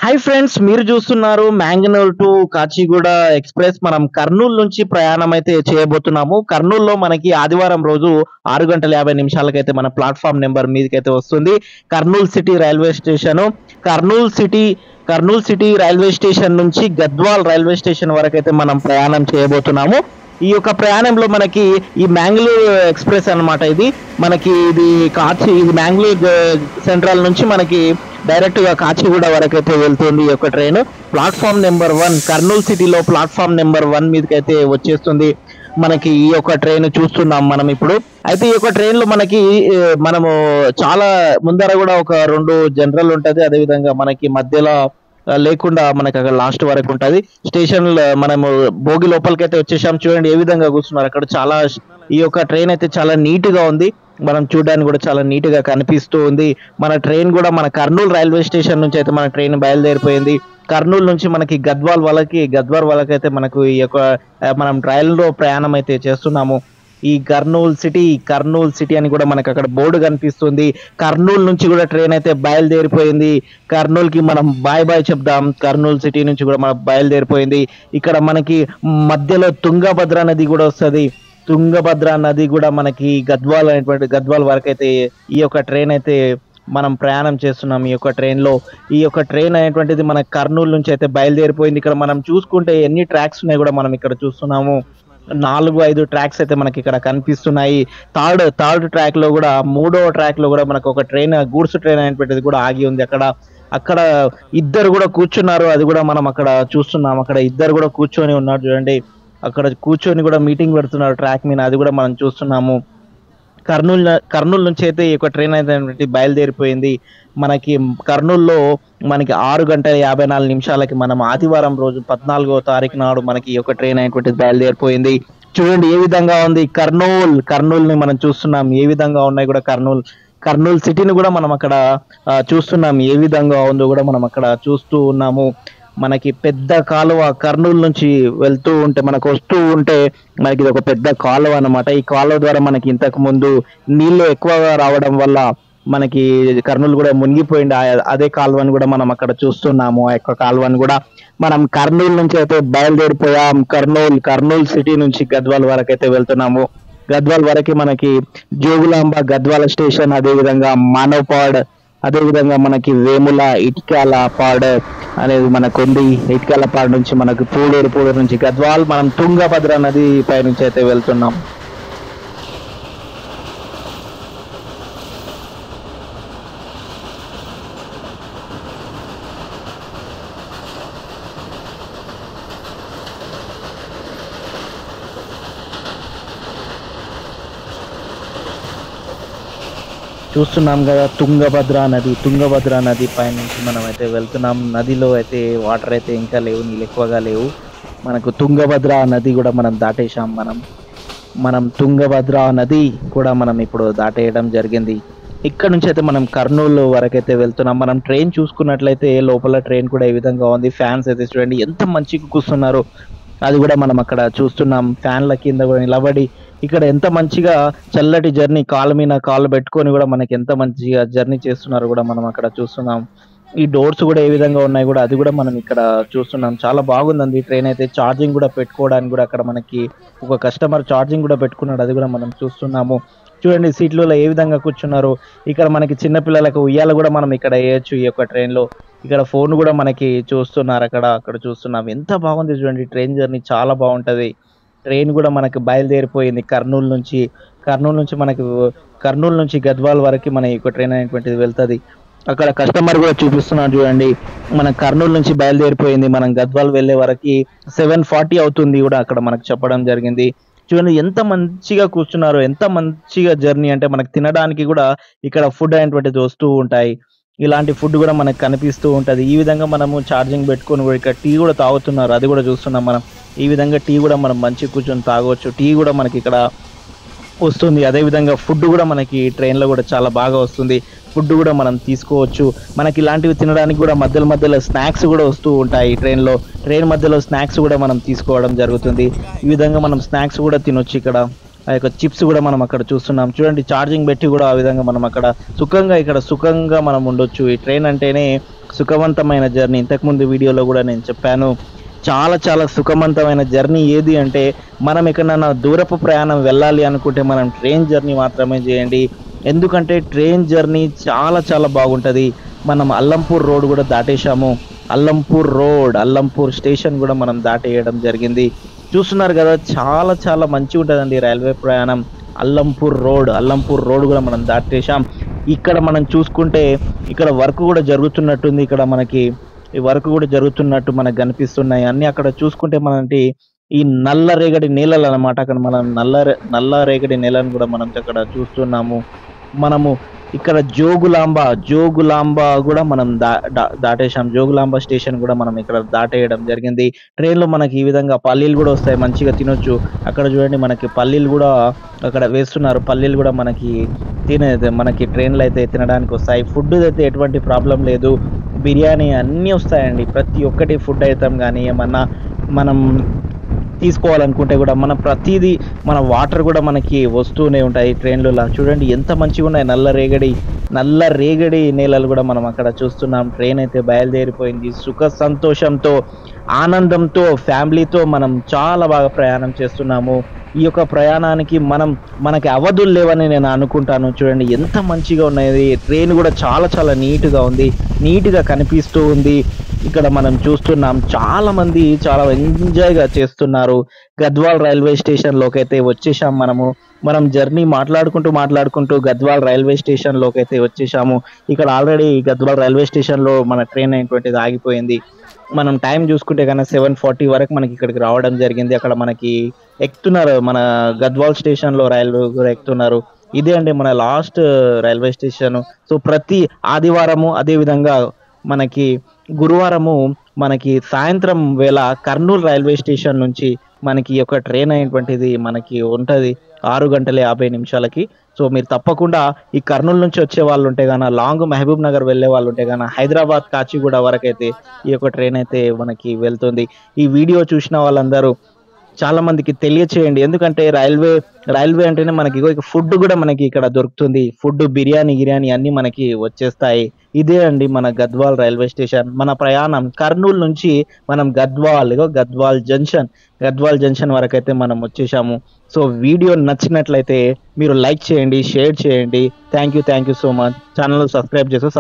Hi friends, మీరు చూస్తున్నారు మ్యాంగనూర్ to Kachiguda express. మనం కర్నూలు నుంచి ప్రయాణం అయితే చేయబోతున్నాము. కర్నూలులో మనకి ఆదివారం రోజు 6:50 మన ప్లాట్ఫామ్ నెంబర్ మీదకైతే వస్తుంది. Kurnool city railway station. Kurnool city railway station నుంచి గద్వాల్ రైల్వే స్టేషన్ వరకు అయితే మనం ప్రయాణం చేయబోతున్నాము. ఈ యొక్క ప్రయాణంలో మనకి ఈ మ్యాంగ్లూర్ ఎక్స్ప్రెస్ అన్నమాట. ఇది మ్యాంగ్లూర్ సెంట్రల్ నుంచి మనకి డైరెక్ట్ గా కాచిగూడ వరకు అయితే వెళ్తుంది ఈ యొక్క ట్రైన్. ప్లాట్ఫామ్ నెంబర్ 1 కర్నూలు సిటీలో ప్లాట్ఫామ్ నెంబర్ 1 మీదకైతే వచ్చేస్తుంది. మనకి ఈ యొక్క ట్రైన్ చూస్తున్నాం మనం ఇప్పుడు. అయితే ఈ యొక్క ట్రైన్ లో మనకి మనము చాలా ముందర కూడా ఒక 2 జనరల్ ఉంటది. అదేవిధంగా మనకి మధ్యలో లేకుండా మనకి అక్కడ లాస్ట్ వరకు ఉంటది. స్టేషన్ మనము భోగి లోపలికైతే వచ్చేసాం. చూడండి ఏ విధంగా కూర్చున్నారు అక్కడ. ఈ యొక్క ట్రైన్ అయితే చాలా నీట్ గా ఉంది. మనం చూడడానికి కూడా చాలా నీట్ గా కనిపిస్తూ ఉంది. మన ట్రైన్ కూడా మన కర్నూలు రైల్వే స్టేషన్ నుంచి అయితే మన ట్రైన్ బయలుదేరిపోయింది. కర్నూలు నుంచి మనకి గద్వాల్ వాళ్ళకి అయితే మనకు ఈ యొక్క మనం రైల్లో ప్రయాణం అయితే చేస్తున్నాము. ఈ కర్నూలు సిటీ అని కూడా మనకు అక్కడ బోర్డు కనిపిస్తుంది. కర్నూలు నుంచి కూడా ట్రైన్ అయితే బయలుదేరిపోయింది. కర్నూలుకి మనం బాయ్ చెప్దాం. కర్నూలు సిటీ నుంచి కూడా మనం బయలుదేరిపోయింది. ఇక్కడ మనకి మధ్యలో తుంగభద్ర నది కూడా వస్తుంది. తుంగభద్ర నది కూడా మనకి గద్వాల్ వరకు అయితే ఈ యొక్క ట్రైన్ అయితే మనం ప్రయాణం చేస్తున్నాం. ఈ యొక్క ట్రైన్ అనేటువంటిది మన కర్నూలు నుంచి అయితే బయలుదేరిపోయింది. ఇక్కడ మనం చూసుకుంటే ఎన్ని ట్రాక్స్ ఉన్నాయి కూడా మనం ఇక్కడ చూస్తున్నాము. 4-5 ట్రాక్స్ అయితే మనకి ఇక్కడ కనిపిస్తున్నాయి. థర్డ్ ట్రాక్ లో కూడా, 3వ ట్రాక్ లో కూడా మనకు ఒక ట్రైన్, గూడ్స్ ట్రైన్ అనేటువంటిది కూడా ఆగి ఉంది. అక్కడ ఇద్దరు కూడా కూర్చున్నారు. అది కూడా మనం అక్కడ చూస్తున్నాం. అక్కడ ఇద్దరు కూడా కూర్చొని ఉన్నారు. చూడండి అక్కడ కూర్చొని కూడా మీటింగ్ పెడుతున్నారు ట్రాక్ మీద. అది కూడా మనం చూస్తున్నాము. కర్నూలు నుంచి అయితే ఈ యొక్క ట్రైన్ అయితే బయలుదేరిపోయింది. మనకి కర్నూలులో మనకి 6:54 మనం ఆదివారం రోజు 14వ తారీఖు నాడు మనకి ఈ యొక్క ట్రైన్ అనేటువంటిది బయలుదేరిపోయింది. చూడండి ఏ విధంగా ఉంది కర్నూలుని మనం చూస్తున్నాం. ఏ విధంగా ఉన్నాయి కూడా కర్నూలు సిటీని కూడా మనం అక్కడ చూస్తున్నాం. ఏ విధంగా ఉందో కూడా మనం అక్కడ చూస్తూ ఉన్నాము. మనకి పెద్ద కాలువ కర్నూలు నుంచి వెళ్తూ ఉంటే మనకు వస్తూ ఉంటే మనకి ఇది ఒక పెద్ద కాలువ అన్నమాట. ఈ కాలువ ద్వారా మనకి ఇంతకు ముందు నీళ్లు ఎక్కువగా రావడం వల్ల మనకి కర్నూలు కూడా మునిగిపోయింది. అదే కాలువని కూడా మనం అక్కడ చూస్తున్నాము. ఆ యొక్క కాలువని కూడా మనం కర్నూలు నుంచి అయితే బయలుదేరిపోయాం. కర్నూలు సిటీ నుంచి గద్వాల్ వరకు అయితే వెళ్తున్నాము. గద్వాల్ వరకు మనకి జోగులాంబ గద్వాల స్టేషన్, అదేవిధంగా మానవపాడ్, అదేవిధంగా మనకి వేముల ఇటికాల పాడ్ అనేది మనకు ఉంది. ఇటికాల పాడ్ నుంచి మనకు పూడూరు నుంచి గద్వాల్ మనం తుంగభద్ర నది పై నుంచి అయితే వెళ్తున్నాం. చూస్తున్నాం కదా తుంగభద్ర నది పై నుంచి మనం అయితే వెళ్తున్నాం. నదిలో అయితే వాటర్ అయితే ఇంకా లేవు, నీళ్ళు ఎక్కువగా లేవు. మనకు తుంగభద్ర నది కూడా మనం దాటేశాం. మనం తుంగభద్ర నది కూడా మనం ఇప్పుడు దాటేయడం జరిగింది. ఇక్కడ నుంచి అయితే మనం కర్నూలు వరకు అయితే వెళ్తున్నాం. మనం ట్రైన్ చూసుకున్నట్లయితే లోపల ట్రైన్ కూడా ఏ విధంగా ఉంది. ఫ్యాన్స్ అయితే చూడండి ఎంత మంచిగా కూర్చున్నారు. అది కూడా మనం అక్కడ చూస్తున్నాం. ఫ్యాన్ల కింద కూడా నిలబడి ఇక్కడ ఎంత మంచిగా చల్లటి జర్నీ, కాలు మీద కాలు పెట్టుకొని కూడా మనకి ఎంత మంచిగా జర్నీ చేస్తున్నారు కూడా మనం అక్కడ చూస్తున్నాం. ఈ డోర్స్ కూడా ఏ విధంగా ఉన్నాయి కూడా అది కూడా మనం ఇక్కడ చూస్తున్నాం. చాలా బాగుందండి ఈ ట్రైన్ అయితే. ఛార్జింగ్ కూడా పెట్టుకోవడానికి కూడా అక్కడ మనకి ఒక కస్టమర్ ఛార్జింగ్ కూడా పెట్టుకున్నాడు. అది కూడా మనం చూస్తున్నాము. చూడండి సీట్లలో ఏ విధంగా కూర్చున్నారు. ఇక్కడ మనకి చిన్నపిల్లలకు ఉయ్యాల కూడా మనం ఇక్కడ వేయచ్చు ఈ యొక్క ట్రైన్ లో. ఇక్కడ ఫోన్ కూడా మనకి చూస్తున్నారు. అక్కడ చూస్తున్నాం. ఎంత బాగుంది చూడండి ట్రైన్ జర్నీ, చాలా బాగుంటది. ట్రైన్ కూడా మనకి బయలుదేరిపోయింది కర్నూలు నుంచి గద్వాల్ వరకు మన ఈ ట్రైన్ అనేటువంటిది వెళ్తుంది. అక్కడ కస్టమర్ కూడా చూపిస్తున్నాడు చూడండి. మన కర్నూలు నుంచి బయలుదేరిపోయింది. మనం గద్వాల్ వెళ్ళే వరకు 7:40 అవుతుంది కూడా అక్కడ మనకు చెప్పడం జరిగింది. చూడండి ఎంత మంచిగా కూర్చున్నారు, ఎంత మంచిగా జర్నీ. అంటే మనకు తినడానికి కూడా ఇక్కడ ఫుడ్ అనేటువంటిది వస్తూ ఉంటాయి. ఇలాంటి ఫుడ్ కూడా మనకు కనిపిస్తూ ఉంటది. ఈ విధంగా మనము ఛార్జింగ్ పెట్టుకొని ఇక్కడ టీ కూడా తాగుతున్నారు. అది కూడా చూస్తున్నాం మనం. ఈ విధంగా టీ కూడా మనం మంచి కూర్చొని తాగవచ్చు. టీ కూడా మనకి ఇక్కడ వస్తుంది. అదేవిధంగా ఫుడ్ కూడా మనకి ట్రైన్లో కూడా చాలా బాగా వస్తుంది. ఫుడ్ కూడా మనం తీసుకోవచ్చు. మనకి ఇలాంటివి తినడానికి కూడా మధ్యలో స్నాక్స్ కూడా వస్తూ ఉంటాయి. ట్రైన్ మధ్యలో స్నాక్స్ కూడా మనం తీసుకోవడం జరుగుతుంది. ఈ విధంగా మనం స్నాక్స్ కూడా తినొచ్చు. ఇక్కడ ఆ యొక్క చిప్స్ కూడా మనం అక్కడ చూస్తున్నాం. చూడండి ఛార్జింగ్ పెట్టి కూడా ఆ విధంగా మనం అక్కడ సుఖంగా మనం ఉండొచ్చు. ఈ ట్రైన్ అంటేనే సుఖవంతమైన జర్నీ. ఇంతకుముందు వీడియోలో కూడా నేను చెప్పాను. చాలా చాలా సుఖవంతమైన జర్నీ ఏది అంటే, మనం ఎక్కడైనా దూరపు ప్రయాణం వెళ్ళాలి అనుకుంటే మనం ట్రైన్ జర్నీ మాత్రమే చేయండి. ఎందుకంటే ట్రైన్ జర్నీ చాలా చాలా బాగుంటది. మనం అల్లంపూర్ రోడ్ కూడా దాటేశాము. అల్లంపూర్ రోడ్, అల్లంపూర్ స్టేషన్ కూడా మనం దాటేయడం జరిగింది. చూస్తున్నారు కదా, చాలా చాలా మంచిగా ఉంటదండి రైల్వే ప్రయాణం. అల్లంపూర్ రోడ్ కూడా మనం దాటేశాం. ఇక్కడ మనం చూసుకుంటే ఇక్కడ వర్క్ కూడా జరుగుతున్నట్టుంది. ఇక్కడ మనకి ఈ వర్క్ కూడా జరుగుతున్నట్టు మనకు కనిపిస్తున్నాయి. అన్నీ అక్కడ చూసుకుంటే మనకి ఈ నల్లరేగడి నేలలు అన్నమాట. అక్కడ మనం నల్లరేగడి నేలను కూడా మనం అక్కడ చూస్తున్నాము. మనము ఇక్కడ జోగులాంబ కూడా మనం దాటేశాం. జోగులాంబ స్టేషన్ కూడా మనం ఇక్కడ దాటేయడం జరిగింది. ట్రైన్‌లో మనకి ఈ విధంగా పల్లీలు కూడా వస్తాయి. మంచిగా తినొచ్చు. అక్కడ చూడండి మనకి పల్లీలు కూడా అక్కడ వేస్తున్నారు. పల్లీలు కూడా మనకి ట్రైన్‌లో అయితే తినడానికి వస్తాయి. ఫుడ్ అయితే ఎటువంటి ప్రాబ్లమ్ లేదు. బిర్యానీ అన్నీ వస్తాయండి. ప్రతి ఒక్కటి ఫుడ్ ఐటెమ్ గానీ ఏమన్నా మనం తీసుకోవాలనుకుంటే కూడా మనం ప్రతీదీ మన వాటర్ కూడా మనకి వస్తూనే ఉంటాయి ట్రైన్‌లలో. చూడండి ఎంత మంచిగున్నాయి. నల్లరేగడి నేలలు కూడా మనం అక్కడ చూస్తున్నాం. ట్రైన్ అయితే బయలుదేరిపోయింది. సుఖ సంతోషంతో, ఆనందంతో, ఫ్యామిలీతో మనం చాలా బాగా ప్రయాణం చేస్తున్నాము. ఈ యొక్క ప్రయాణానికి మనకి అవధులు లేవని నేను అనుకుంటాను. చూడండి ఎంత మంచిగా ఉన్నది. ట్రైన్ కూడా చాలా చాలా నీట్‌గా ఉంది. నీట్‌గా కనిపిస్తూ ఉంది. ఇక్కడ మనం చూస్తున్నాం చాలా మంది చాలా ఎంజాయ్‌గా చేస్తున్నారు. గద్వాల్ రైల్వే స్టేషన్‌లోకైతే వచ్చేసాం మనము. మనం జర్నీ మాట్లాడుకుంటూ గద్వాల్ రైల్వే స్టేషన్‌లోకైతే వచ్చేసాము. ఇక్కడ ఆల్రెడీ గద్వాల్ రైల్వే స్టేషన్‌లో మన ట్రైన్ అనేటువంటిది ఆగిపోయింది. మనం టైం చూసుకుంటే గనక 7:40 వరకు మనకి ఇక్కడికి రావడం జరిగింది. అక్కడ మనకి ఎక్కుతున్నారు. మన గద్వాల్ స్టేషన్‌లో రైలు కూడా ఎక్కుతున్నారు. ఇదే అండి మన లాస్ట్ రైల్వే స్టేషను. సో ప్రతి ఆదివారము అదే విధంగా మనకి గురువారము మనకి సాయంత్రం వేళ కర్నూలు రైల్వే స్టేషన్ నుంచి మనకి ఈ యొక్క ట్రైన్ అనేటువంటిది మనకి ఉంటది 6:50 సో మీరు తప్పకుండా ఈ కర్నూలు నుంచి వచ్చే వాళ్ళు ఉంటే గాన లాంగ్ మహబూబ్ నగర్ వెళ్ళే వాళ్ళు ఉంటే గాన హైదరాబాద్ కాచిగూడ వరకైతే ఈ యొక్క ట్రైన్ అయితే మనకి వెళ్తుంది. ఈ వీడియో చూసిన వాళ్ళందరూ చాలా మందికి తెలియచేయండి. ఎందుకంటే రైల్వే అంటేనే మనకి ఇగో ఫుడ్ కూడా మనకి ఇక్కడ దొరుకుతుంది. ఫుడ్ బిర్యానీ అన్నీ మనకి వచ్చేస్తాయి. ఇదే అండి మన గద్వాల్ రైల్వే స్టేషన్. మన ప్రయాణం కర్నూలు నుంచి మనం గద్వాల్ జంక్షన్ వరకైతే మనం వచ్చేసాము. సో వీడియో నచ్చినట్లయితే మీరు లైక్ చేయండి, షేర్ చేయండి. Thank you so much. Channel subscribe చేసుకోండి.